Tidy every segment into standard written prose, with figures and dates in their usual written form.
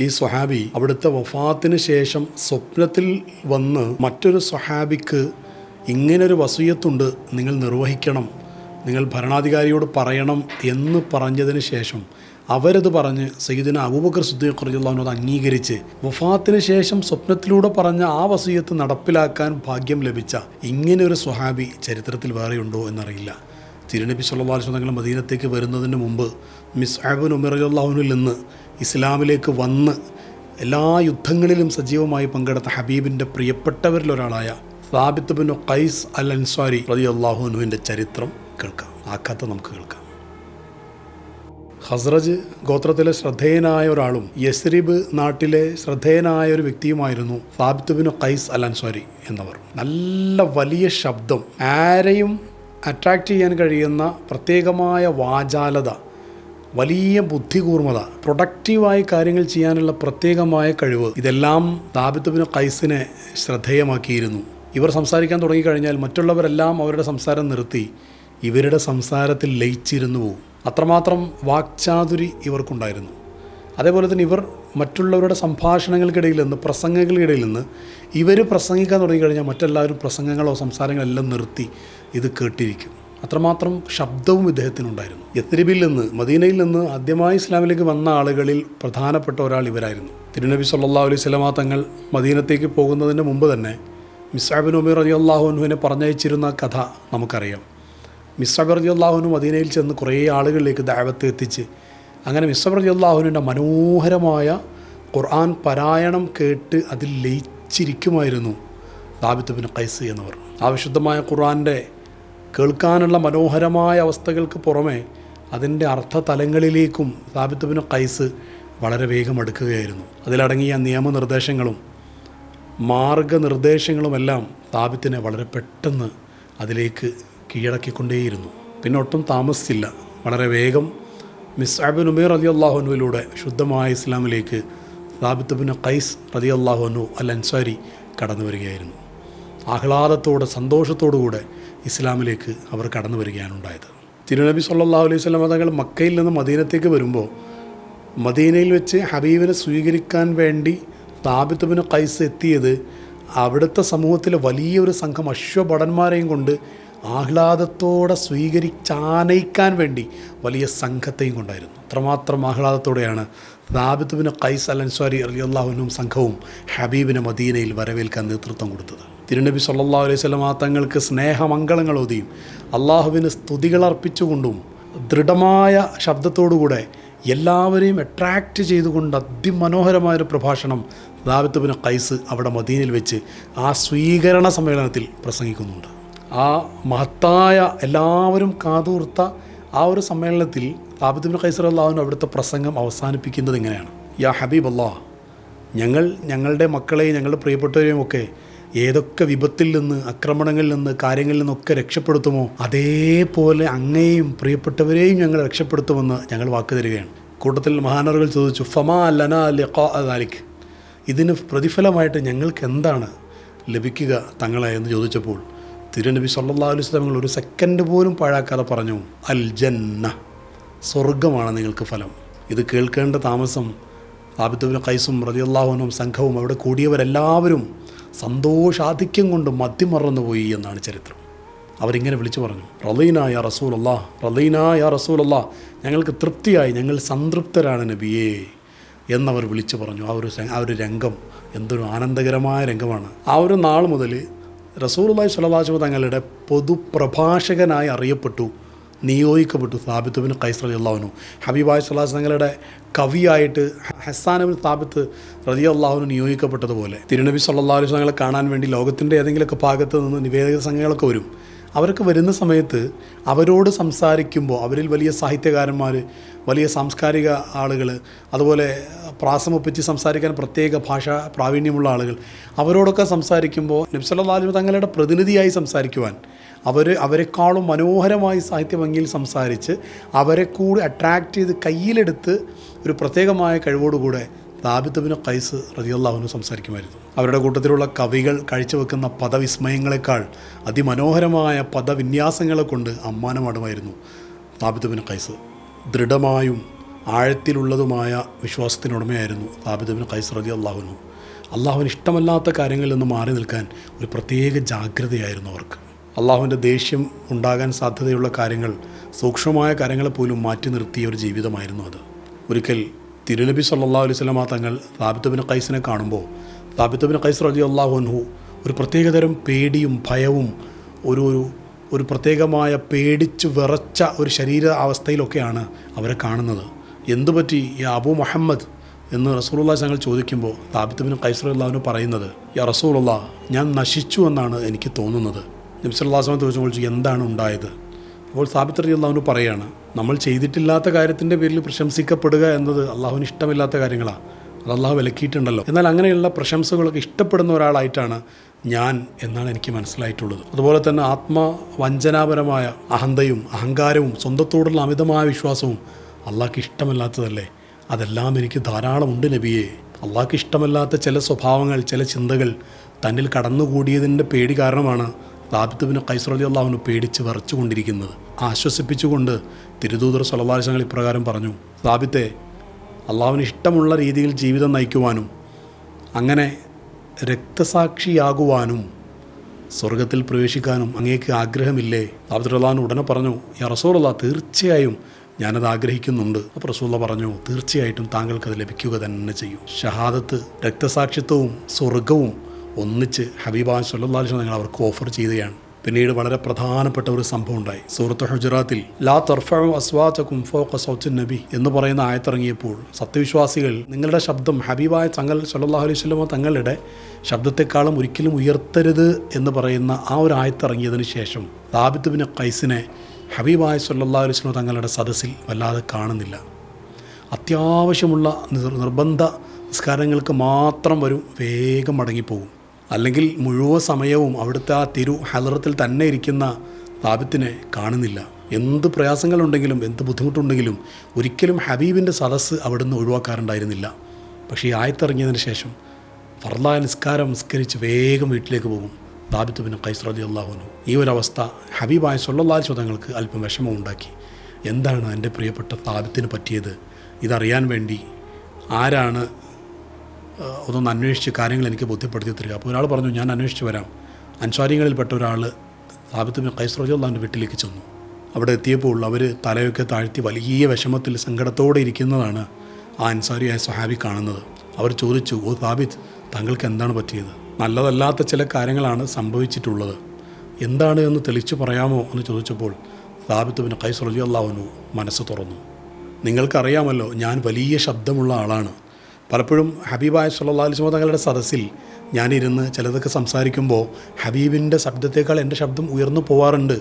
ഈ സ്വഹാബി അവിടുത്തെ വഫാത്തിന് ശേഷം സ്വപ്നത്തിൽ വന്ന് മറ്റൊരു സ്വഹാബിക്ക് ഇങ്ങനൊരു വസിയത്തുണ്ട്, നിങ്ങൾ നിർവഹിക്കണം, നിങ്ങൾ ഭരണാധികാരിയോട് പറയണം എന്ന് പറഞ്ഞതിന് ശേഷം അവരത് പറഞ്ഞ് സയ്യിദുന അബൂബക്കർ സിദ്ദീഖ് റളിയല്ലാഹു അൻഹു അത് അംഗീകരിച്ച് വഫാത്തിന് ശേഷം സ്വപ്നത്തിലൂടെ പറഞ്ഞ ആ വസിയത്ത് നടപ്പിലാക്കാൻ ഭാഗ്യം ലഭിച്ച ഇങ്ങനെയൊരു സ്വഹാബി ചരിത്രത്തിൽ വേറെയുണ്ടോ എന്നറിയില്ല. തിരുനബി സല്ലല്ലാഹു അലൈഹി വസല്ലം തങ്ങൾ മദീനത്തേക്ക് വരുന്നതിന് മുമ്പ് മുസ്അബ് ബിൻ ഉമൈർ റളിയല്ലാഹു അൻഹുവിൽ നിന്ന് ഇസ്ലാമിലേക്ക് വന്ന് എല്ലാ യുദ്ധങ്ങളിലും സജീവമായി പങ്കെടുത്ത ഹബീബിൻ്റെ പ്രിയപ്പെട്ടവരിലൊരാളായ സാബിത്ത് ബിൻ ഖൈസ് അൽ അൻസ്വാരി റളിയല്ലാഹു അൻഹുവിൻ്റെ ചരിത്രം കേൾക്കാം. ആ കഥ നമുക്ക് കേൾക്കാം. ഖസ്റജ് ഗോത്രത്തിലെ ശ്രദ്ധേയനായ ഒരാളും യസ്രിബ് നാട്ടിലെ ശ്രദ്ധേയനായ ഒരു വ്യക്തിയുമായിരുന്നു സാബിത്ത് ബിൻ ഖൈസ് അൽ അൻസ്വാരി എന്നവർ. നല്ല വലിയ ശബ്ദം, ആരെയും അട്രാക്റ്റ് ചെയ്യാൻ കഴിയുന്ന പ്രത്യേകമായ വാചാലത, വലിയ ബുദ്ധികൂർമ്മത, പ്രൊഡക്റ്റീവായി കാര്യങ്ങൾ ചെയ്യാനുള്ള പ്രത്യേകമായ കഴിവ്, ഇതെല്ലാം സാബിത്ത് ബിൻ ഖൈസിനെ ശ്രദ്ധേയമാക്കിയിരുന്നു. ഇവർ സംസാരിക്കാൻ തുടങ്ങിക്കഴിഞ്ഞാൽ മറ്റുള്ളവരെല്ലാം അവരുടെ സംസാരം നിർത്തി ഇവരുടെ സംസാരത്തിൽ ലയിച്ചിരുന്നു പോകും. അത്രമാത്രം വാക്ചാതുരി ഇവർക്കുണ്ടായിരുന്നു. അതേപോലെ തന്നെ ഇവർ മറ്റുള്ളവരുടെ സംഭാഷണങ്ങൾക്കിടയിൽ നിന്ന്, പ്രസംഗങ്ങൾക്കിടയിൽ നിന്ന് ഇവർ പ്രസംഗിക്കാൻ തുടങ്ങിക്കഴിഞ്ഞാൽ മറ്റെല്ലാവരും പ്രസംഗങ്ങളോ സംസാരങ്ങളെല്ലാം നിർത്തി ഇത് കേട്ടിരിക്കും. അത്രമാത്രം ശബ്ദവും ഇദ്ദേഹത്തിനുണ്ടായിരുന്നു. യത്രിബിൽ നിന്ന്, മദീനയിൽ നിന്ന് ആദ്യമായി ഇസ്ലാമിലേക്ക് വന്ന ആളുകളിൽ പ്രധാനപ്പെട്ട ഒരാൾ ഇവരായിരുന്നു. തിരുനബി സല്ലല്ലാഹു അലൈഹി വസല്ലം തങ്ങൾ മദീനത്തേക്ക് പോകുന്നതിന് മുമ്പ് തന്നെ മുസ്അബ് ബിൻ ഉമൈർ റളിയല്ലാഹു അൻഹുവിനെ പറഞ്ഞയച്ചിരുന്ന കഥ നമുക്കറിയാം. മുസ്അബ് റളിയല്ലാഹു അൻഹു മദീനയിൽ ചെന്ന് കുറേ ആളുകളിലേക്ക് ദഅവത്ത് എത്തിച്ച് അങ്ങനെ മുസ്അബ് റളിയല്ലാഹു അൻഹുവിൻ്റെ മനോഹരമായ ഖുർആൻ പാരായണം കേട്ട് അതിൽ ലയിച്ചിരിക്കുമായിരുന്നു സാബിത്ത് ബിൻ ഖൈസ് എന്നവർ. ആ വിശുദ്ധമായ ഖുർആൻ്റെ കേൾക്കാനുള്ള മനോഹരമായ അവസ്ഥകൾക്ക് പുറമെ അതിൻ്റെ അർത്ഥതലങ്ങളിലേക്കും സാബിത്ത് ബിൻ ഖൈസ് വളരെ വേഗം അടുക്കുകയായിരുന്നു. അതിലടങ്ങിയ നിയമനിർദ്ദേശങ്ങളും മാർഗനിർദ്ദേശങ്ങളുമെല്ലാം സാബിത്തിനെ വളരെ പെട്ടെന്ന് അതിലേക്ക് കീഴടക്കിക്കൊണ്ടേയിരുന്നു. പിന്നെ ഒട്ടും താമസിച്ചില്ല, വളരെ വേഗം മുസ്അബ് ബിൻ ഉമൈർ റളിയല്ലാഹു അൻഹുവിലൂടെ ശുദ്ധമായ ഇസ്ലാമിലേക്ക് സാബിത്ത് ബിൻ ഖൈസ് റളിയല്ലാഹു അൻഹു അൽ അൻസാരി കടന്നു വരികയായിരുന്നു. ആഹ്ലാദത്തോടെ, സന്തോഷത്തോടുകൂടെ ഇസ്ലാമിലേക്ക് അവർ കടന്നു വരികയാണ് ഉണ്ടായത്. തിരുനബി സല്ലല്ലാഹു അലൈഹി വസല്ലം തങ്ങൾ മക്കയിൽ നിന്ന് മദീനത്തേക്ക് വരുമ്പോൾ മദീനയിൽ വെച്ച് ഹബീബിനെ സ്വീകരിക്കാൻ വേണ്ടി സാബിത്ത് ബിൻ ഖൈസ് എത്തിയത് അവിടുത്തെ സമൂഹത്തിലെ വലിയൊരു സംഘം അശ്വഭടന്മാരെയും കൊണ്ട് ആഹ്ലാദത്തോടെ സ്വീകരിച്ചാനയിക്കാൻ വേണ്ടി വലിയ സംഘത്തെയും കൊണ്ടായിരുന്നു. അത്രമാത്രം ആഹ്ലാദത്തോടെയാണ് സാബിത്ത് ബിൻ ഖൈസ് അൽ അൻസ്വാരി റളിയല്ലാഹു അൻഹും സംഘവും ഹബീബിനെ മദീനയിൽ വരവേൽക്കാൻ നേതൃത്വം കൊടുത്തത്. തിരുനബി സല്ലല്ലാഹു അലൈഹി വസല്ലം തങ്ങൾക്ക് സ്നേഹമംഗളങ്ങൾ ഓതിയും അള്ളാഹുവിന് സ്തുതികളർപ്പിച്ചുകൊണ്ടും ദൃഢമായ ശബ്ദത്തോടുകൂടെ എല്ലാവരെയും അട്രാക്റ്റ് ചെയ്തുകൊണ്ട് അതിമനോഹരമായൊരു പ്രഭാഷണം സാബിത്ത് ബിൻ ഖൈസ് അവിടെ മദീനയിൽ വെച്ച് ആ സ്വീകരണ സമ്മേളനത്തിൽ പ്രസംഗിക്കുന്നുണ്ട്. ആ മഹത്തായ എല്ലാവരും കാതൂർത്ത ആ ഒരു സമ്മേളനത്തിൽ സാബിത്ത് ബിൻ ഖൈസ് റളിയല്ലാഹു അൻഹു അവിടുത്തെ പ്രസംഗം അവസാനിപ്പിക്കുന്നത് ഇങ്ങനെയാണ്: യാ ഹബീബ് അല്ലാഹ്, ഞങ്ങളുടെ മക്കളെയും ഞങ്ങളുടെ പ്രിയപ്പെട്ടവരെയും ഒക്കെ ഏതൊക്കെ വിപത്തിൽ നിന്ന്, ആക്രമണങ്ങളിൽ നിന്ന്, കാര്യങ്ങളിൽ നിന്നൊക്കെ രക്ഷപ്പെടുത്തുമോ അതേപോലെ അങ്ങയെയും പ്രിയപ്പെട്ടവരെയും ഞങ്ങൾ രക്ഷപ്പെടുത്തുമെന്ന് ഞങ്ങൾ വാക്ക് തരികയാണ്. കൂട്ടത്തിൽ മഹാനറുകൾ ചോദിച്ചു, ഫമാ ലനാ ലിഖാ ദാലിക്, ഇതിന് പ്രതിഫലമായിട്ട് ഞങ്ങൾക്ക് എന്താണ് ലഭിക്കുക തങ്ങളെ എന്ന് ചോദിച്ചപ്പോൾ തിരുനബി സല്ലല്ലാഹു അലൈഹി വസല്ലം ഒരു സെക്കൻഡ് പോലും പാഴാക്കാതെ പറഞ്ഞു, അൽ ജന്ന, സ്വർഗമാണ് നിങ്ങൾക്ക് ഫലം. ഇത് കേൾക്കേണ്ട താമസം സാബിത്ത് ബിൻ ഖൈസും റളിയല്ലാഹു അൻഹും സംഘവും അവിടെ കൂടിയവരെല്ലാവരും സന്തോഷാധിക്യം കൊണ്ട് മതിമറന്നുപോയി എന്നാണ് ചരിത്രം. അവരിങ്ങനെ വിളിച്ചു പറഞ്ഞു, റളീനാ യാ റസൂലല്ലാഹ്, റളീനാ യാ റസൂലല്ലാഹ്, ഞങ്ങൾക്ക് തൃപ്തിയായി, ഞങ്ങൾ സംതൃപ്തരാണ് നബിയേ എന്നവർ വിളിച്ചു പറഞ്ഞു. ആ ഒരു രംഗം എന്തൊരു ആനന്ദകരമായ രംഗമാണ്. ആ ഒരു നാൾ മുതൽ റസൂലുള്ളാഹി സ്വല്ലല്ലാഹു അലൈഹി വസല്ലം തങ്ങളുടെ പൊതുപ്രഭാഷകനായി അറിയപ്പെട്ടു, നിയോഗിക്കപ്പെട്ടു സാബിത്ത് ബിൻ ഖൈസ് റളിയല്ലാഹു അൻഹു. ഹബീബായ സ്വല്ലല്ലാഹു അലൈഹി വസല്ലം തങ്ങളുടെ കവിയായിട്ട് ഹസ്സാൻ ബിൻ സാബിത്ത് റളിയല്ലാഹു അൻഹു നിയോഗിക്കപ്പെട്ടതുപോലെ തിരുനബി സല്ലല്ലാഹു അലൈഹി വസല്ലം കാണാൻ വേണ്ടി ലോകത്തിൻ്റെ ഏതെങ്കിലുമൊക്കെ ഭാഗത്ത് നിന്ന് നിവേദക സംഘങ്ങളൊക്കെ വരും. അവർക്ക് വരുന്ന സമയത്ത് അവരോട് സംസാരിക്കുമ്പോൾ അവരിൽ വലിയ സാഹിത്യകാരന്മാർ, വലിയ സാംസ്കാരിക ആളുകൾ, അതുപോലെ പ്രാസമൊപ്പിച്ച് സംസാരിക്കാൻ പ്രത്യേക ഭാഷാ പ്രാവീണ്യമുള്ള ആളുകൾ, അവരോടൊക്കെ സംസാരിക്കുമ്പോൾ നബി സല്ലല്ലാഹു അലൈഹി വസല്ലം തങ്ങളുടെ പ്രതിനിധിയായി സംസാരിക്കുവാൻ അവരെക്കാളും മനോഹരമായി സാഹിത്യ ഭംഗിയിൽ സംസാരിച്ച് അവരെ കൂടി അട്രാക്റ്റ് ചെയ്ത് കയ്യിലെടുത്ത് ഒരു പ്രത്യേകമായ കഴിവോടുകൂടെ സാബിത്ത് ബിൻ ഖൈസ് റളിയല്ലാഹു അൻഹു സംസാരിക്കുമായിരുന്നു. അവരുടെ കൂട്ടത്തിലുള്ള കവികൾ കാഴ്ചവെക്കുന്ന പദവിസ്മയങ്ങളെക്കാൾ അതിമനോഹരമായ പദവിന്യാസങ്ങളെ കൊണ്ട് അമ്മാനമാടുമായിരുന്നു സാബിത്ത് ബിൻ ഖൈസ്. ദൃഢമായും ആഴത്തിലുള്ളതുമായ വിശ്വാസത്തിനുടമയായിരുന്നു സാബിത്ത് ബിൻ ഖൈസ് റളിയല്ലാഹു അൻഹു. അള്ളാഹുവിന് ഇഷ്ടമല്ലാത്ത കാര്യങ്ങളിൽ നിന്ന് മാറി നിൽക്കാൻ ഒരു പ്രത്യേക ജാഗ്രതയായിരുന്നു അവർക്ക്. അള്ളാഹുവിൻ്റെ ദേഷ്യം ഉണ്ടാകാൻ സാധ്യതയുള്ള കാര്യങ്ങൾ, സൂക്ഷ്മമായ കാര്യങ്ങളെ പോലും മാറ്റി നിർത്തിയ ഒരു ജീവിതമായിരുന്നു അത്. ഒരിക്കൽ തിരുനബി സല്ലല്ലാഹു അലൈഹി വസല്ലമ തങ്ങൾ സാബിത്ത് ബിൻ ഖൈസിനെ കാണുമ്പോൾ സാബിത്ത് ബിൻ ഖൈസ് റളിയല്ലാഹു അൻഹു ഒരു പ്രത്യേകതരം പേടിയും ഭയവും ഒരു പ്രത്യേകമായ പേടിച്ച് വിറച്ച ഒരു ശരീര അവസ്ഥയിലൊക്കെയാണ് അവരെ കാണുന്നത്. എന്തുപറ്റി ഈ അബൂ മുഹമ്മദ് എന്ന് റസൂലുള്ളാഹി തങ്ങൾ ചോദിക്കുമ്പോൾ സാബിത്ത് ബിൻ ഖൈസ് റളിയല്ലാഹു അൻഹു പറയുന്നത്, യാ റസൂലുള്ളാഹ്, ഞാൻ നശിച്ചു എന്നാണ് എനിക്ക് തോന്നുന്നത്. നബി സല്ലല്ലാഹു അലൈഹി വസല്ലം ചോദിച്ചു, എന്താണ് ഉണ്ടായത്? അപ്പോൾ സാബിത്ത് റളിയല്ലാഹു അൻഹു പറയാണ്, നമ്മൾ ചെയ്തിട്ടില്ലാത്ത കാര്യത്തിൻ്റെ പേരിൽ പ്രശംസിക്കപ്പെടുക എന്നത് അള്ളാഹുവിന് ഇഷ്ടമില്ലാത്ത കാര്യങ്ങളാണ്. അത് അള്ളാഹു വിലക്കിയിട്ടുണ്ടല്ലോ. എന്നാൽ അങ്ങനെയുള്ള പ്രശംസകളൊക്കെ ഇഷ്ടപ്പെടുന്ന ഒരാളായിട്ടാണ് ഞാൻ എന്നാണ് എനിക്ക് മനസ്സിലായിട്ടുള്ളത്. അതുപോലെ തന്നെ ആത്മവഞ്ചനാപരമായ അഹന്തയും അഹങ്കാരവും സ്വന്തത്തോടുള്ള അമിതമായ വിശ്വാസവും അള്ളാഹ്ക്ക് ഇഷ്ടമല്ലാത്തതല്ലേ? അതെല്ലാം എനിക്ക് ധാരാളമുണ്ട് നബിയെ. അള്ളാഹ്ക്ക് ഇഷ്ടമല്ലാത്ത ചില സ്വഭാവങ്ങൾ, ചില ചിന്തകൾ തന്നിൽ കടന്നുകൂടിയതിൻ്റെ പേടി കാരണമാണ് സാബിത്ത് ബിൻ ഖൈസ് റളിയല്ലാഹു അൻഹു പേടിച്ച് വിറച്ചുകൊണ്ടിരിക്കുന്നത്. ആശ്വസിപ്പിച്ചുകൊണ്ട് തിരുദൂതർ സ്വല്ലല്ലാഹു അലൈഹി വസല്ലം ഇപ്രകാരം പറഞ്ഞു, സാബിത്തെ, അള്ളാഹുവിന് ഇഷ്ടമുള്ള രീതിയിൽ ജീവിതം നയിക്കുവാനും അങ്ങനെ രക്തസാക്ഷിയാകുവാനും സ്വർഗത്തിൽ പ്രവേശിക്കാനും അങ്ങേക്ക് ആഗ്രഹമില്ലേ? സാബിത്ത് റളിയല്ലാഹു അൻഹു ഉടനെ പറഞ്ഞു, യാ റസൂലല്ലാഹ്, തീർച്ചയായും ഞാനത് ആഗ്രഹിക്കുന്നുണ്ട്. അപ്പോൾ റസൂലുള്ളാഹി പറഞ്ഞു, തീർച്ചയായിട്ടും താങ്കൾക്കത് ലഭിക്കുക തന്നെ ചെയ്യും. ഷഹാദത്ത്, രക്തസാക്ഷിത്വവും സ്വർഗവും ഒന്നിച്ച് ഹബീബായ സ്വല്ലല്ലാഹു അലൈഹി വസല്ലം അവർക്ക് ഓഫർ ചെയ്യുകയാണ്. പിന്നീട് വളരെ പ്രധാനപ്പെട്ട ഒരു സംഭവം ഉണ്ടായി. സൂറത്ത് ഹുജറാത്തിൽ ലാ തർഫഉ അസ്വാതകും ഫൗഖ സൗത്തിൻ നബി എന്ന് പറയുന്ന ആയത്തിറങ്ങിയപ്പോൾ സത്യവിശ്വാസികൾ നിങ്ങളുടെ ശബ്ദം ഹബീബായ തങ്ങൾ സ്വല്ലല്ലാഹു അലൈഹി വസല്ലം തങ്ങളുടെ ശബ്ദത്തെക്കാളും ഒരിക്കലും ഉയർത്തരുത് എന്ന് പറയുന്ന ആ ഒരു ആയത്തിറങ്ങിയതിന് ശേഷം സാബിത്ത് ബിൻ ഖൈസിനെ ഹബീബായ സ്വല്ലല്ലാഹു അലൈഹി വസല്ലം തങ്ങളുടെ സദസ്സിൽ വല്ലാതെ കാണുന്നില്ല. അത്യാവശ്യമുള്ള നിർബന്ധ നിസ്കാരങ്ങൾക്ക് മാത്രം വരും, വേഗം മടങ്ങിപ്പോകും. അല്ലെങ്കിൽ മുഴുവൻ സമയവും അവിടുത്തെ ആ തിരു ഹലറത്തിൽ തന്നെ ഇരിക്കുന്ന സാബിത്തിനെ കാണുന്നില്ല. എന്ത് പ്രയാസങ്ങളുണ്ടെങ്കിലും എന്ത് ബുദ്ധിമുട്ടുണ്ടെങ്കിലും ഒരിക്കലും ഹബീബിൻ്റെ സദസ്സ് അവിടുന്ന് ഒഴിവാക്കാറുണ്ടായിരുന്നില്ല. പക്ഷേ ഈ ആയത്തിറങ്ങിയതിന് ശേഷം ഫർളായ നിസ്കാരം നിസ്കരിച്ച് വേഗം വീട്ടിലേക്ക് പോകും സാബിത്ത് ബിൻ ഖൈസ് റളിയല്ലാഹു അൻഹു. ഈ ഒരു ഹബീബായ സ്വല്ലല്ലാഹു അലൈഹി വസല്ലം തങ്ങൾക്ക് അല്പം വിഷമമുണ്ടാക്കി. എന്താണ് എൻ്റെ പ്രിയപ്പെട്ട സാബിത്തിന് പറ്റിയത്? ഇതറിയാൻ വേണ്ടി ആരാണ് ഒന്നൊന്ന് അന്വേഷിച്ച് കാര്യങ്ങൾ എനിക്ക് ബോധ്യപ്പെടുത്തി തരിക. അപ്പോൾ ഒരാൾ പറഞ്ഞു, ഞാൻ അന്വേഷിച്ച് വരാം. അൻസ്വാരികളിൽപ്പെട്ട ഒരാൾ സാബിത്ത് ബിൻ ഖൈസ് റളിയല്ലാഹു അൻഹുവിൻ്റെ വീട്ടിലേക്ക് ചെന്നു. അവിടെ എത്തിയപ്പോൾ അവർ തലയൊക്കെ താഴ്ത്തി വലിയ വിഷമത്തിൽ സങ്കടത്തോടെ ഇരിക്കുന്നതാണ് ആ അൻസാരിയായ സ്വഹാബി കാണുന്നത്. അവർ ചോദിച്ചു, ഓ സാബിത്ത്, താങ്കൾക്ക് എന്താണ് പറ്റിയത്? നല്ലതല്ലാത്ത ചില കാര്യങ്ങളാണ് സംഭവിച്ചിട്ടുള്ളത്, എന്താണ് എന്ന് തെളിച്ചു പറയാമോ എന്ന് ചോദിച്ചപ്പോൾ സാബിത്ത് ബിൻ ഖൈസ് റളിയല്ലാഹു അൻഹു മനസ്സ് തുറന്നു. നിങ്ങൾക്കറിയാമല്ലോ, ഞാൻ വലിയ ശബ്ദമുള്ള ആളാണ്. പലപ്പോഴും ഹബീബായ സ്വല്ലല്ലാഹു അലൈഹി വസല്ലം തങ്ങളുടെ സദസ്സിൽ ഞാനിരുന്ന് ചിലതൊക്കെ സംസാരിക്കുമ്പോൾ ഹബീബിൻ്റെ ശബ്ദത്തേക്കാൾ എൻ്റെ ശബ്ദം ഉയർന്നു പോവാറുണ്ട്.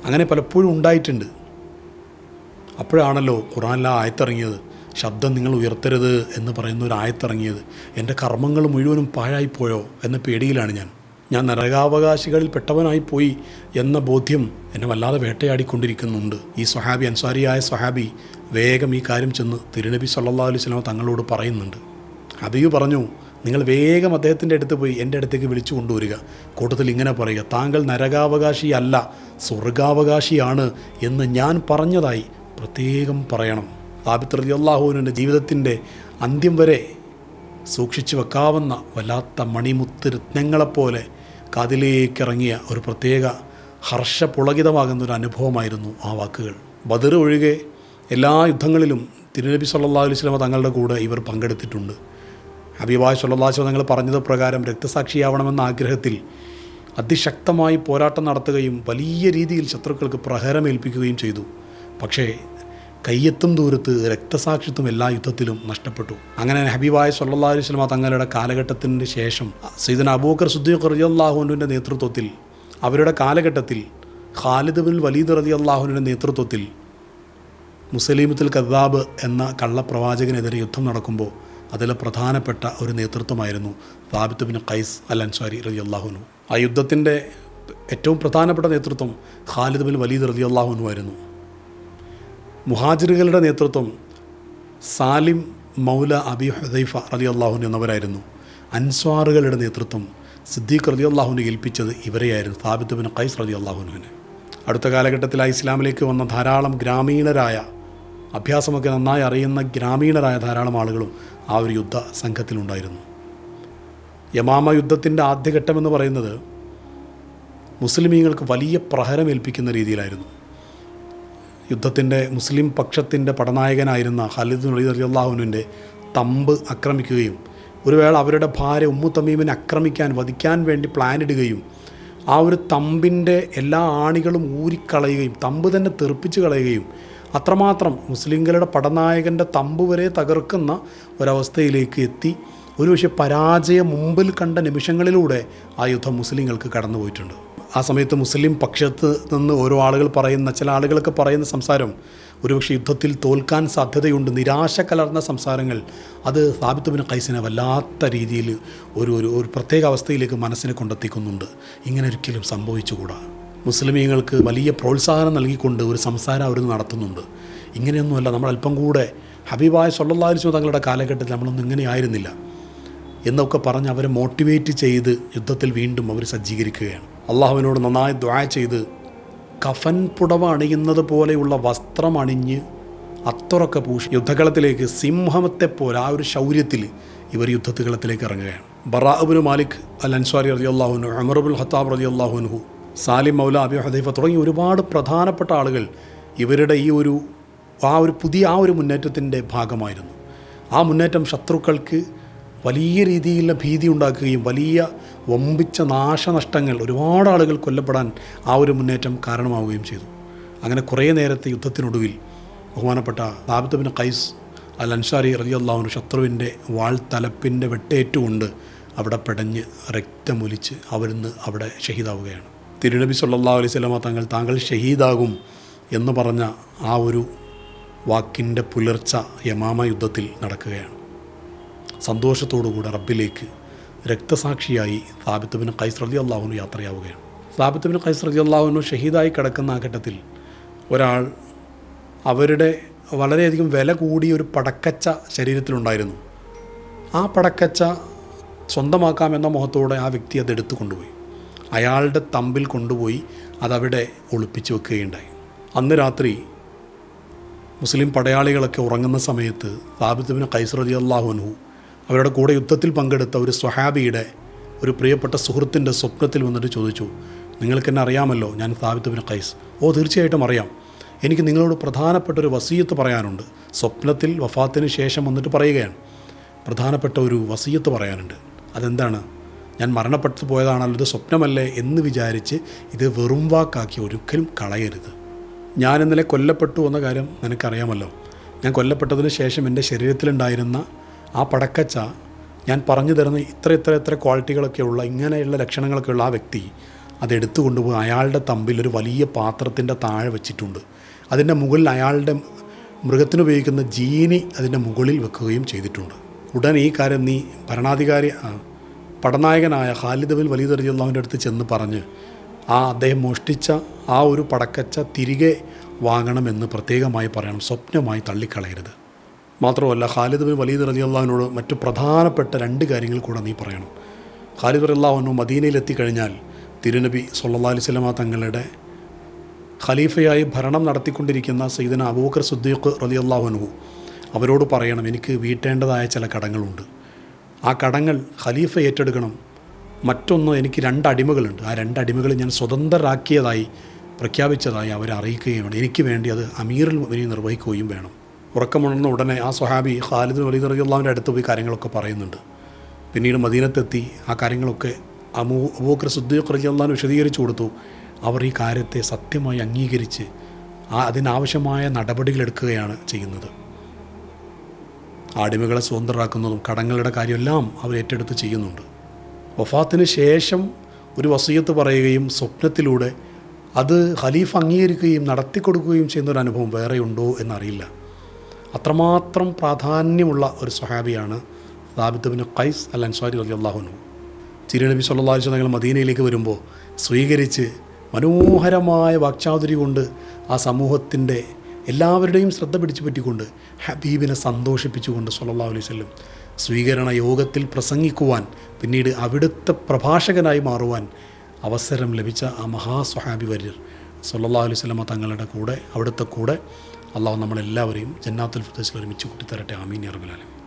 അങ്ങനെ പലപ്പോഴും ഉണ്ടായിട്ടുണ്ട്. അപ്പോഴാണല്ലോ ഖുർആനിലെ ആയത്തിറങ്ങിയത്, ശബ്ദം നിങ്ങൾ ഉയർത്തരുത് എന്ന് പറയുന്ന ഒരു ആയത്തിറങ്ങിയത്. എൻ്റെ കർമ്മങ്ങൾ മുഴുവനും പാഴായിപ്പോയോ എന്ന പേടിയിലാണ് ഞാൻ നരകാവകാശികളിൽ പെട്ടവനായിപ്പോയി എന്ന ബോധ്യം എന്നെ വല്ലാതെ വേട്ടയാടിക്കൊണ്ടിരിക്കുന്നുണ്ട്. ഈ സ്വഹാബി, അൻസാരിയായ സ്വഹാബി വേഗം ഈ കാര്യം ചെന്ന് തിരുനബി സല്ലല്ലാഹു അലൈഹി വസല്ലം തങ്ങളോട് പറയുന്നുണ്ട്. ഹബീബ് പറഞ്ഞു, നിങ്ങൾ വേഗം അദ്ദേഹത്തിൻ്റെ അടുത്ത് പോയി എൻ്റെ അടുത്തേക്ക് വിളിച്ചു കൊണ്ടുവരിക. കൂട്ടത്തിൽ ഇങ്ങനെ പറയുക, താങ്കൾ നരകാവകാശിയല്ല, സ്വർഗാവകാശിയാണ് എന്ന് ഞാൻ പറഞ്ഞതായി പ്രത്യേകം പറയണം. സാബിത്ത് റളിയല്ലാഹു അൻഹുവിൻ്റെ ജീവിതത്തിൻ്റെ അന്ത്യം വരെ സൂക്ഷിച്ചു വെക്കാവുന്ന വല്ലാത്ത മണിമുത്ത് രത്നങ്ങളെപ്പോലെ കാതിലേക്കിറങ്ങിയ ഒരു പ്രത്യേക ഹർഷപുളകിതമാകുന്നൊരു അനുഭവമായിരുന്നു ആ വാക്കുകൾ. ബദർ ഒഴികെ എല്ലാ യുദ്ധങ്ങളിലും തിരുനബി സല്ലല്ലാഹു അലൈഹി വസല്ലം തങ്ങളുടെ കൂടെ ഇവർ പങ്കെടുത്തിട്ടുണ്ട്. ഹബീബായ സ്വല്ലല്ലാഹു അലൈഹി വസല്ലം തങ്ങൾ പറഞ്ഞത് പ്രകാരം രക്തസാക്ഷിയാവണമെന്ന ആഗ്രഹത്തിൽ അതിശക്തമായി പോരാട്ടം നടത്തുകയും വലിയ രീതിയിൽ ശത്രുക്കൾക്ക് പ്രഹരമേൽപ്പിക്കുകയും ചെയ്തു. പക്ഷേ കയ്യെത്തും ദൂരത്ത് രക്തസാക്ഷിത്വം എല്ലാ യുദ്ധത്തിലും നഷ്ടപ്പെട്ടു. അങ്ങനെ ഹബീബായ സ്വല്ലല്ലാഹു അലൈഹി വസല്ലം തങ്ങളുടെ കാലഘട്ടത്തിന് ശേഷം സയ്യിദുനാ അബൂബക്കർ സിദ്ദീഖ് റളിയല്ലാഹു അൻഹുവിൻ്റെ നേതൃത്വത്തിൽ, അവരുടെ കാലഘട്ടത്തിൽ ഖാലിദ് ബിൻ വലീദ് റളിയല്ലാഹു അൻഹുവിൻ്റെ നേതൃത്വത്തിൽ മുസൈലിമത്തുൽ കദ്ദാബ് എന്ന കള്ളപ്രവാചകനെതിരെ യുദ്ധം നടക്കുമ്പോൾ അതിലെ പ്രധാനപ്പെട്ട ഒരു നേതൃത്വമായിരുന്നു സാബിത്ത് ബിൻ ഖൈസ് അൽ അൻസാരി റളിയല്ലാഹു അൻഹു. ആ യുദ്ധത്തിൻ്റെ ഏറ്റവും പ്രധാനപ്പെട്ട നേതൃത്വം ഖാലിദ് ബിൻ വലീദ് റളിയല്ലാഹു അൻഹു ആയിരുന്നു. മുഹാജിറുകളുടെ നേതൃത്വം സാലിം മൗല അബി ഹുദൈഫ റളിയല്ലാഹു അൻഹു എന്നവരായിരുന്നു. അൻസ്വാറുകളുടെ നേതൃത്വം സിദ്ദീഖ് റളിയല്ലാഹു അൻഹു ഏൽപ്പിച്ചത് ഇവരെയായിരുന്നു, സാബിത്ത് ബിൻ ഖൈസ് റളിയല്ലാഹു അൻഹുവിനെ. അടുത്ത കാലഘട്ടത്തിലായി ഇസ്ലാമിലേക്ക് വന്ന ധാരാളം ഗ്രാമീണരായ അഭ്യാസമൊക്കെ നന്നായി അറിയുന്ന ഗ്രാമീണരായ ധാരാളം ആളുകളും ആ ഒരു യുദ്ധ സംഘത്തിലുണ്ടായിരുന്നു. യമാമ യുദ്ധത്തിൻ്റെ ആദ്യഘട്ടമെന്ന് പറയുന്നത് മുസ്ലിമീങ്ങൾക്ക് വലിയ പ്രഹരമേൽപ്പിക്കുന്ന രീതിയിലായിരുന്നു. യുദ്ധത്തിൻ്റെ മുസ്ലിം പക്ഷത്തിൻ്റെ പടനായകനായിരുന്ന ഖാലിദ് ബിൻ വലീദ് റളിയല്ലാഹു അൻഹുവിൻ്റെ തമ്പ് ആക്രമിക്കുകയും ഒരു വേള അവരുടെ ഭാര്യ ഉമ്മു തമീമിനെ വധിക്കാൻ വേണ്ടി പ്ലാനിടുകയും ആ ഒരു തമ്പിൻ്റെ എല്ലാ ആണികളും ഊരിക്കളയുകയും തമ്പ് തന്നെ തെറിപ്പിച്ച് കളയുകയും അത്രമാത്രം മുസ്ലിങ്ങളുടെ പടനായകൻ്റെ തമ്പ് വരെ തകർക്കുന്ന ഒരവസ്ഥയിലേക്ക് എത്തി ഒരുപക്ഷെ പരാജയം മുമ്പിൽ കണ്ട നിമിഷങ്ങളിലൂടെ ആ യുദ്ധം മുസ്ലിങ്ങൾക്ക് കടന്നുപോയിട്ടുണ്ട്. ആ സമയത്ത് മുസ്ലിം പക്ഷത്ത് നിന്ന് ഓരോ ആളുകൾ പറയുന്ന ചില ആളുകളൊക്കെ പറയുന്ന സംസാരം ഒരുപക്ഷെ യുദ്ധത്തിൽ തോൽക്കാൻ സാധ്യതയുണ്ട്, നിരാശ കലർന്ന സംസാരങ്ങൾ, അത് സാബിത്ത് ബിൻ ഖൈസിനെ വല്ലാത്ത രീതിയിൽ ഒരു പ്രത്യേക അവസ്ഥയിലേക്ക് മനസ്സിനെ കൊണ്ടെത്തിക്കുന്നുണ്ട്. ഇങ്ങനെ ഒരിക്കലും സംഭവിച്ചുകൂടാ. മുസ്ലിമീങ്ങൾക്ക് വലിയ പ്രോത്സാഹനം നൽകിക്കൊണ്ട് ഒരു സംസാരം അവർ നടത്തുന്നുണ്ട്. ഇങ്ങനെയൊന്നുമല്ല, നമ്മൾ അല്പം കൂടെ ഹബീബായ സ്വല്ലല്ലാഹു അലൈഹി വസല്ലം തങ്ങളുടെ കാലഘട്ടത്തിൽ നമ്മളൊന്നും ഇങ്ങനെ ആയിരുന്നില്ല എന്നൊക്കെ പറഞ്ഞ് അവരെ മോട്ടിവേറ്റ് ചെയ്ത് യുദ്ധത്തിൽ വീണ്ടും അവർ സജ്ജീകരിക്കുകയാണ്. അള്ളാഹുവിനോട് നന്നായി ദുആ ചെയ്ത് കഫൻ പുടവ അണിയുന്നത് പോലെയുള്ള വസ്ത്രം അണിഞ്ഞ് അത്തറൊക്കെ പൂശി യുദ്ധകളത്തിലേക്ക് സിംഹത്തെപ്പോലെ ആ ഒരു ശൗര്യത്തിൽ ഇവർ യുദ്ധകളത്തിലേക്ക് ഇറങ്ങുകയാണ്. ബറാ ഇബ്നു മാലിക് അൽ അൻസ്വാരി റളിയല്ലാഹു അൻഹു, ഉമർ ഇബ്നുൽ ഖത്താബ് റളിയല്ലാഹു അൻഹു, സാലിം മൗല അബി ഹുദൈഫ തുടങ്ങി ഒരുപാട് പ്രധാനപ്പെട്ട ആളുകൾ ഇവരുടെ ഈ ഒരു പുതിയ മുന്നേറ്റത്തിൻ്റെ ഭാഗമായിരുന്നു. ആ മുന്നേറ്റം ശത്രുക്കൾക്ക് വലിയ രീതിയിലുള്ള ഭീതി ഉണ്ടാക്കുകയും വലിയ വമ്പിച്ച നാശനഷ്ടങ്ങൾ, ഒരുപാട് ആളുകൾ കൊല്ലപ്പെടാൻ ആ ഒരു മുന്നേറ്റം കാരണമാവുകയും ചെയ്തു. അങ്ങനെ കുറേ നേരത്തെ യുദ്ധത്തിനൊടുവിൽ ബഹുമാനപ്പെട്ട സാബിത്ത് ബിൻ ഖൈസ് അൽ അൻസാരി റളിയല്ലാഹു അൻഹു ശത്രുവിൻ്റെ വാൾ തലപ്പിൻ്റെ വെട്ടേറ്റുകൊണ്ട് അവിടെ പെടഞ്ഞ് രക്തമൊലിച്ച് അവിടുന്ന് അവിടെ ഷഹീദാവുകയാണ്. തിരുനബി സല്ലല്ലാഹു അലൈഹി വസല്ലമ താങ്കൾ ഷഹീദാകും എന്ന് പറഞ്ഞ ആ ഒരു വാക്കിൻ്റെ പുലർച്ച യമാമ യുദ്ധത്തിൽ നടക്കുകയാണ്. സന്തോഷത്തോടുകൂടെ റബ്ബിലേക്ക് രക്തസാക്ഷിയായി സാബിത്ത് ബിൻ ഖൈസ് റളിയല്ലാഹു അൻഹു യാത്രയാവുകയാണ്. സാബിത്ത് ബിൻ ഖൈസ് റളിയല്ലാഹു അൻഹു ഷഹീദായി കിടക്കുന്ന ആ ഘട്ടത്തിൽ ഒരാൾ അവരുടെ വളരെയധികം വില കൂടിയ ഒരു പടക്കച്ച ശരീരത്തിലുണ്ടായിരുന്നു. ആ പടക്കച്ച സ്വന്തമാക്കാമെന്ന മോഹത്തോടെ ആ വ്യക്തി അതെടുത്തു കൊണ്ടുപോയി. അയാളുടെ തമ്പിൽ കൊണ്ടുപോയി അതവിടെ ഒളിപ്പിച്ച് വെക്കുകയുണ്ടായി. അന്ന് രാത്രി മുസ്ലിം പടയാളികളൊക്കെ ഉറങ്ങുന്ന സമയത്ത് സാബിത്ത് ബിൻ ഖൈസ് റളിയല്ലാഹു അൻഹു അവരുടെ കൂടെ യുദ്ധത്തിൽ പങ്കെടുത്ത ഒരു സ്വഹാബിയുടെ ഒരു പ്രിയപ്പെട്ട സുഹൃത്തിൻ്റെ സ്വപ്നത്തിൽ വന്നിട്ട് ചോദിച്ചു, നിങ്ങൾക്കെന്നെ അറിയാമല്ലോ, ഞാൻ സാബിത്ത് ബിൻ ഖൈസ്. ഓ, തീർച്ചയായിട്ടും അറിയാം. എനിക്ക് നിങ്ങളോട് പ്രധാനപ്പെട്ട ഒരു വസിയത്ത് പറയാനുണ്ട്. സ്വപ്നത്തിൽ വഫാത്തിന് ശേഷം വന്നിട്ട് പറയുകയാണ്, പ്രധാനപ്പെട്ട ഒരു വസിയത്ത് പറയാനുണ്ട്. അതെന്താണ്? ഞാൻ മരണപ്പെട്ടു പോയതാണല്ലോ, ഇത് സ്വപ്നമല്ലേ എന്ന് വിചാരിച്ച് ഇത് വെറും വാക്കാക്കി ഒരിക്കലും കളയരുത്. ഞാൻ ഇന്നലെ കൊല്ലപ്പെട്ടു എന്ന കാര്യം നിനക്കറിയാമല്ലോ. ഞാൻ കൊല്ലപ്പെട്ടതിന് ശേഷം എൻ്റെ ശരീരത്തിലുണ്ടായിരുന്ന ആ പടക്കച്ച ഞാൻ പറഞ്ഞു തരുന്ന ഇത്ര ക്വാളിറ്റികളൊക്കെയുള്ള ഇങ്ങനെയുള്ള ലക്ഷണങ്ങളൊക്കെയുള്ള ആ വ്യക്തി അതെടുത്തു കൊണ്ടുപോയി അയാളുടെ തമ്പിൽ ഒരു വലിയ പാത്രത്തിൻ്റെ താഴെ വെച്ചിട്ടുണ്ട്. അതിൻ്റെ മുകളിൽ അയാളുടെ മൃഗത്തിനുപയോഗിക്കുന്ന ജീനി അതിൻ്റെ മുകളിൽ വെക്കുകയും ചെയ്തിട്ടുണ്ട്. ഉടൻ ഈ കാര്യം നീ ഭരണാധികാരി പടനായകനായ ഖാലിദ് ബിൻ വലീദ് റളിയല്ലാഹുവിൻ്റെ അടുത്ത് ചെന്ന് പറഞ്ഞ് അദ്ദേഹം മോഷ്ടിച്ച ആ ഒരു പടക്കച്ച തിരികെ വാങ്ങണമെന്ന് പ്രത്യേകമായി പറയണം, സ്വപ്നമായി തള്ളിക്കളയരുത്. മാത്രമല്ല ഖാലിദ് ബിൻ വലീദ് റളിയല്ലാഹുവിനോട് മറ്റു പ്രധാനപ്പെട്ട 2 കാര്യങ്ങൾ കൂടെ നീ പറയണം. ഖാലിദ് റളിയല്ലാഹു അൻഹു മദീനയിലെത്തിക്കഴിഞ്ഞാൽ തിരുനബി സല്ലല്ലാഹു അലൈഹി വസല്ലമ തങ്ങളുടെ ഖലീഫയായി ഭരണം നടത്തിക്കൊണ്ടിരിക്കുന്ന സയ്യിദന അബൂബക്കർ സിദ്ദീഖ് റളിയല്ലാഹു അൻഹു അവരോട് പറയണം, എനിക്ക് വീട്ടേണ്ടതായ ചില കടങ്ങളുണ്ട്, ആ കടങ്ങൾ ഖലീഫ ഏറ്റെടുക്കണം. മറ്റൊന്ന്, എനിക്ക് 2 അടിമകളുണ്ട്, ആ 2 അടിമകൾ ഞാൻ സ്വതന്ത്രരാക്കിയതായി പ്രഖ്യാപിച്ചതായി അവരെ അറിയിക്കുകയും വേണം. എനിക്ക് വേണ്ടി അത് അമീറുൽ മുഅ്മിനീൻ നിർവഹിക്കുകയും വേണം. ഉറക്കമുണർന്ന ഉടനെ ആ സ്വഹാബി ഖാലിദ് വലീദ് റളിയല്ലാഹുവിൻ്റെ അടുത്ത് പോയി കാര്യങ്ങളൊക്കെ പറയുന്നുണ്ട്. പിന്നീട് മദീനത്തെത്തി ആ കാര്യങ്ങളൊക്കെ അബൂബക്കർ സിദ്ദീഖ് റളിയല്ലാഹു വിശദീകരിച്ചു കൊടുത്തു. അവർ ഈ കാര്യത്തെ സത്യമായി അംഗീകരിച്ച് അതിനാവശ്യമായ നടപടികളെടുക്കുകയാണ് ചെയ്യുന്നത്. അടിമകളെ സ്വതന്ത്രരാക്കുന്നതും കടങ്ങളുടെ കാര്യമെല്ലാം അവർ ഏറ്റെടുത്ത് ചെയ്യുന്നുണ്ട്. വഫാത്തിന് ശേഷം ഒരു വസിയത്ത് പറയുകയും സ്വപ്നത്തിലൂടെ അത് ഖലീഫ അംഗീകരിക്കുകയും നടത്തിക്കൊടുക്കുകയും ചെയ്യുന്നൊരു അനുഭവം വേറെയുണ്ടോ എന്നറിയില്ല. അത്രമാത്രം പ്രാധാന്യമുള്ള ഒരു സ്വഹാബിയാണ് സാബിത്ത് ബിൻ ഖൈസ് അൽ അൻസ്വാരി റളിയല്ലാഹു അൻഹു. തിരുനബി സല്ലല്ലാഹു അലൈഹി വസല്ലം മദീനയിലേക്ക് വരുമ്പോൾ സ്വീകരിച്ച് മനോഹരമായ വാക്ചാതുരി കൊണ്ട് ആ സമൂഹത്തിൻ്റെ എല്ലാവരുടെയും ശ്രദ്ധ പിടിച്ചു പറ്റിക്കൊണ്ട് ഹബീബിനെ സന്തോഷിപ്പിച്ചുകൊണ്ട് സല്ലല്ലാഹു അലൈഹി വസല്ലം സ്വീകരണ യോഗത്തിൽ പ്രസംഗിക്കുവാൻ, പിന്നീട് അവിടുത്തെ പ്രഭാഷകനായി മാറുവാൻ അവസരം ലഭിച്ച ആ മഹാസ്വഹാബി വര്യർ സല്ലല്ലാഹു അലൈഹി വസല്ലം തങ്ങളുടെ കൂടെ അവിടുത്തെ കൂടെ അള്ളാഹു നമ്മളെല്ലാവരെയും ജന്നാത്തുൽ ഫിർദൗസിൽ ഒരുമിച്ച് കൂട്ടിത്തരട്ടെ. ആമീൻ യാ റബ്ബൽ ആലമീൻ.